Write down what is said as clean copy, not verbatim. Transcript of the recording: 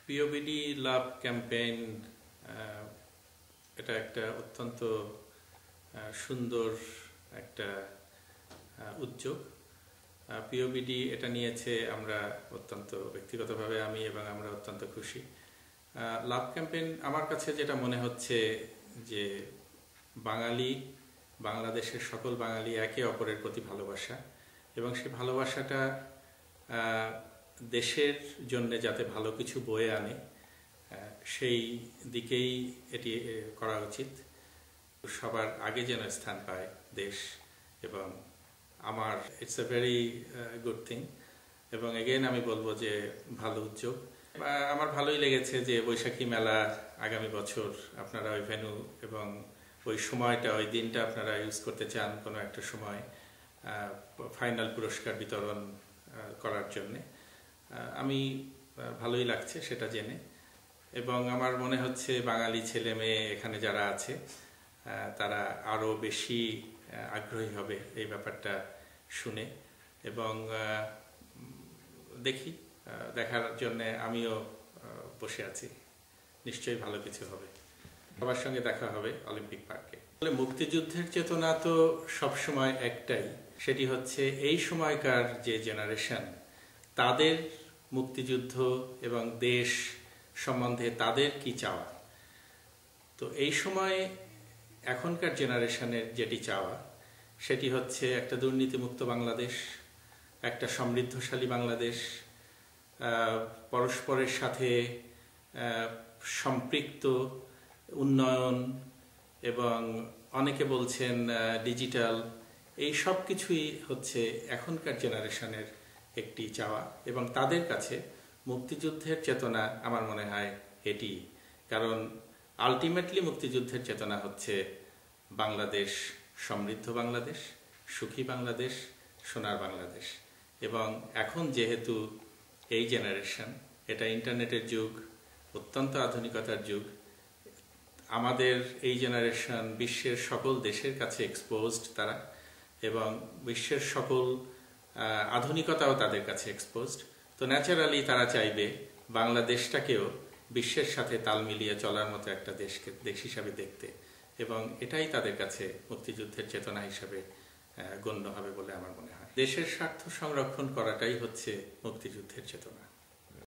পিওবিডি লাভ campaign এটা একটা অত্যন্ত সুন্দর একটা উদ্যোগ। পিওবিডি এটা নিয়েছে, আমরা অত্যন্ত ব্যক্তিগতভাবে আমি এবং আমরা অত্যন্ত খুশি। লাভ ক্যাম্পেইন আমার কাছে যেটা মনে হচ্ছে যে বাংলাদেশের সকল বাঙালি একে অপরের প্রতি ভালোবাসা, এবং সেই ভালোবাসাটা দেশের জন্য যাতে ভালো কিছু বয়ে আনে সেই দিকেই এটি করা উচিত। সবার আগে যেন স্থান পায় দেশ, এবং আমার it's a very good thing. এবং এগেইন আমি বলবো যে ভালো উদ্যোগ। আমার ভালোই লেগেছে যে বৈশাখী মেলা আগামী বছর আপনারা ওই ভেন্যু এবং ওই সময়টা, ওই দিনটা আপনারা ইউজ করতে চান কোনো একটা সময় ফাইনাল পুরস্কার বিতরণ করার জন্যে। আমি ভালোই লাগছে সেটা জেনে, এবং আমার মনে হচ্ছে বাঙালি ছেলে মেয়ে এখানে যারা আছে তারা আরও বেশি আগ্রহী হবে এই ব্যাপারটা শুনে, এবং দেখার জন্যে আমিও বসে আছি। নিশ্চয়ই ভালো কিছু হবে, সবার সঙ্গে দেখা হবে অলিম্পিক পার্কে। মুক্তিযুদ্ধের চেতনা তো সবসময় একটাই, সেটি হচ্ছে এই সময়কার যে জেনারেশন, তাদের মুক্তিযুদ্ধ এবং দেশ সম্বন্ধে তাদের কি চাওয়া। তো এই সময় এখনকার জেনারেশনের যেটি চাওয়া সেটি হচ্ছে একটা দুর্নীতিমুক্ত বাংলাদেশ, একটা সমৃদ্ধশালী বাংলাদেশ, পরস্পরের সাথে সম্পৃক্ত উন্নয়ন, এবং অনেকে বলছেন ডিজিটাল। এই সব কিছুই হচ্ছে এখনকার জেনারেশনের একটি চাওয়া, এবং তাদের কাছে মুক্তিযুদ্ধের চেতনা আমার মনে হয় এটি। কারণ আলটিমেটলি মুক্তিযুদ্ধের চেতনা হচ্ছে বাংলাদেশ, সমৃদ্ধ বাংলাদেশ, সুখী বাংলাদেশ, সোনার বাংলাদেশ। এবং এখন যেহেতু এই জেনারেশন, এটা ইন্টারনেটের যুগ, অত্যন্ত আধুনিকতার যুগ, আমাদের এই জেনারেশন বিশ্বের সকল দেশের কাছে এক্সপোজড তারা, এবং বিশ্বের সকল আধুনিকতাও তাদের কাছে এক্সপোজড। তো ন্যাচারালি তারা চাইবে বাংলাদেশটাকেও বিশ্বের সাথে তাল মিলিয়ে চলার মতো একটা দেশ হিসাবে দেখতে, এবং এটাই তাদের কাছে মুক্তিযুদ্ধের চেতনা হিসাবে গণ্য হবে বলে আমার মনে হয়। দেশের স্বার্থ সংরক্ষণ করাটাই হচ্ছে মুক্তিযুদ্ধের চেতনা।